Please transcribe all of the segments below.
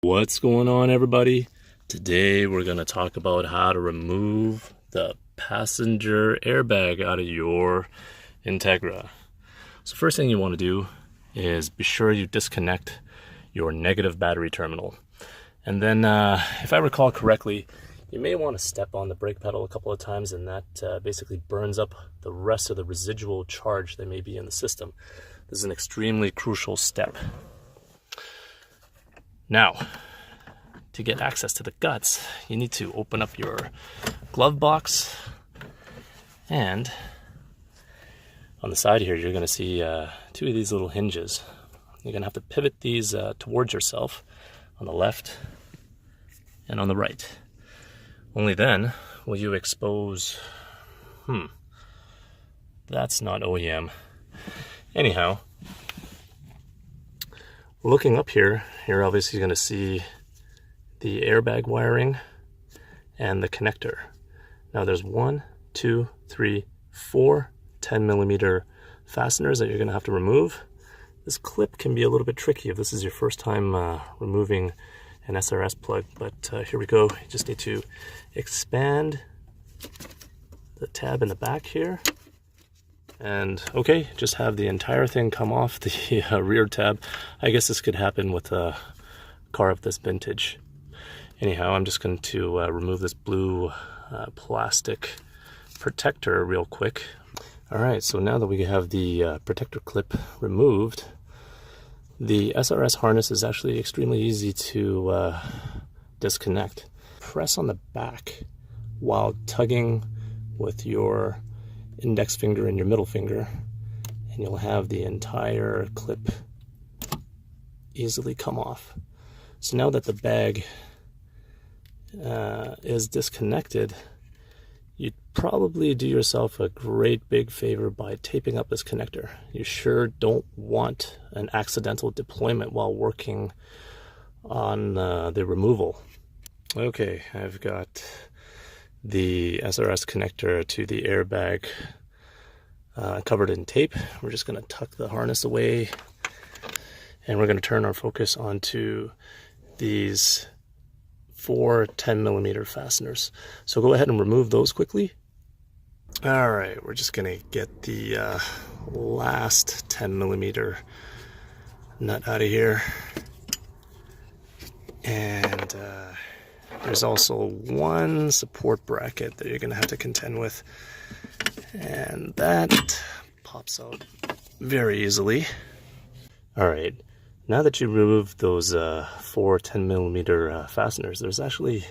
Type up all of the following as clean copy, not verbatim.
What's going on, everybody? Today we're going to talk about how to remove the passenger airbag out of your Integra. So first thing you want to do is be sure you disconnect your negative battery terminal. And then if I recall correctly, you may want to step on the brake pedal a couple of times, and that basically burns up the rest of the residual charge that may be in the system. This is an extremely crucial step. Now, to get access to the guts, you need to open up your glove box, and on the side here, you're going to see two of these little hinges. You're going to have to pivot these towards yourself on the left and on the right. Only then will you expose, that's not OEM. Anyhow, looking up here, you're obviously going to see the airbag wiring and the connector. Now there's 1, 2, 3, 4 10mm fasteners that you're going to have to remove. This clip can be a little bit tricky if this is your first time removing an SRS plug, but here we go. You just need to expand the tab in the back here. And okay, just have the entire thing come off the rear tab. I guess this could happen with a car of this vintage. Anyhow, I'm just going to remove this blue plastic protector real quick. Alright, so now that we have the protector clip removed, the SRS harness is actually extremely easy to disconnect. Press on the back while tugging with your index finger and your middle finger, and you'll have the entire clip easily come off. So now that the bag is disconnected, you'd probably do yourself a great big favor by taping up this connector. You sure don't want an accidental deployment while working on the removal. Okay, I've got the SRS connector to the airbag covered in tape. We're just going to tuck the harness away, and we're going to turn our focus onto these 4 10mm fasteners. So go ahead and remove those quickly. Alright, we're just going to get the last 10mm nut out of here. And there's also one support bracket that you're going to have to contend with, and that pops out very easily. Alright, now that you removed those 4 10mm fasteners, there's actually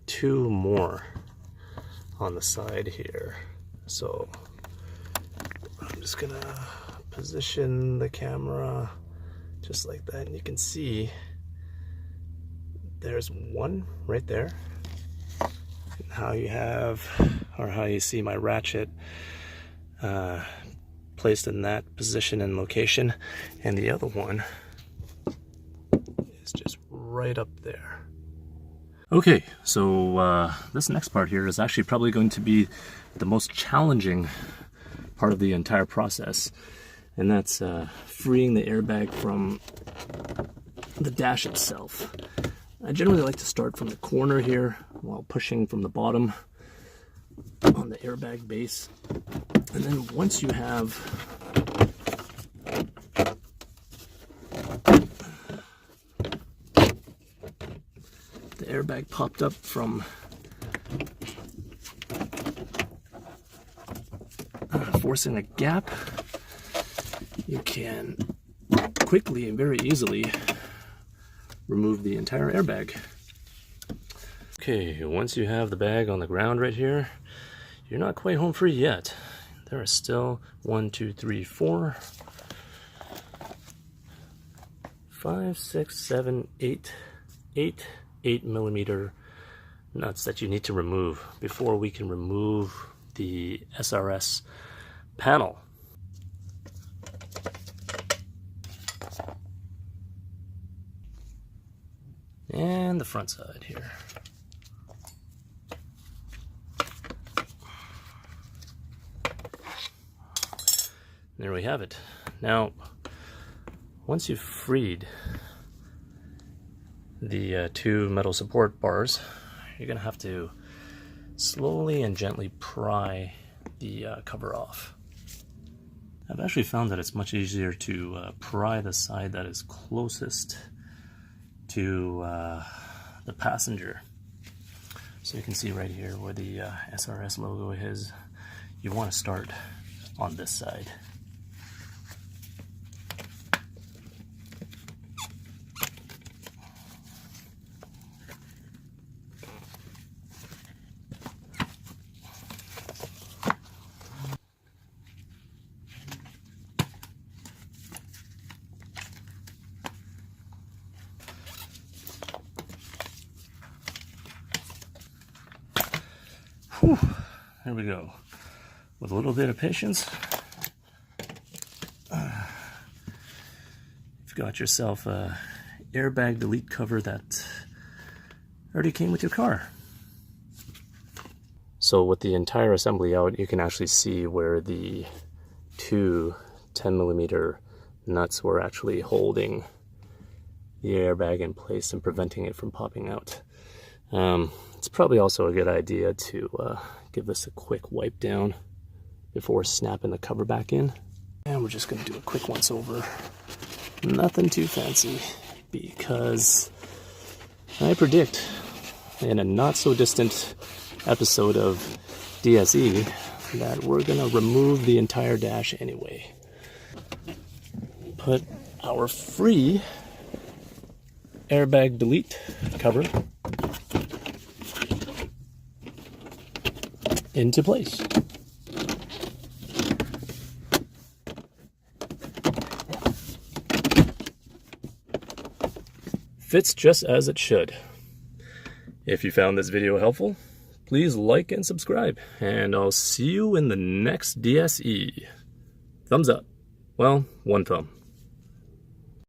2 more on the side here. So I'm just going to position the camera just like that, and you can see there's one right there. And how you see my ratchet placed in that position and location, and the other one is just right up there. Okay, so this next part here is actually probably going to be the most challenging part of the entire process, and that's freeing the airbag from the dash itself. I generally like to start from the corner here while pushing from the bottom on the airbag base. And then once you have the airbag popped up from forcing a gap, you can quickly and very easily remove the entire airbag. Okay, once you have the bag on the ground right here, you're not quite home free yet. There are still 1, 2, 3, 4, 5, 6, 7, 8 8mm nuts that you need to remove before we can remove the SRS panel. And the front side here. There we have it. Now, once you've freed the two metal support bars, you're going to have to slowly and gently pry the cover off. I've actually found that it's much easier to pry the side that is closest to the passenger. So you can see right here where the SRS logo is, you want to start on this side. Whew, there we go. With a little bit of patience, you've got yourself a airbag delete cover that already came with your car. So with the entire assembly out, you can actually see where the two 10mm nuts were actually holding the airbag in place and preventing it from popping out. It's probably also a good idea to give this a quick wipe down before snapping the cover back in. And we're just going to do a quick once over. Nothing too fancy, because I predict in a not so distant episode of DSE that we're going to remove the entire dash anyway. Put our free airbag delete cover into place. Fits just as it should. If you found this video helpful, please like and subscribe, and I'll see you in the next DSE. Thumbs up. Well, one thumb.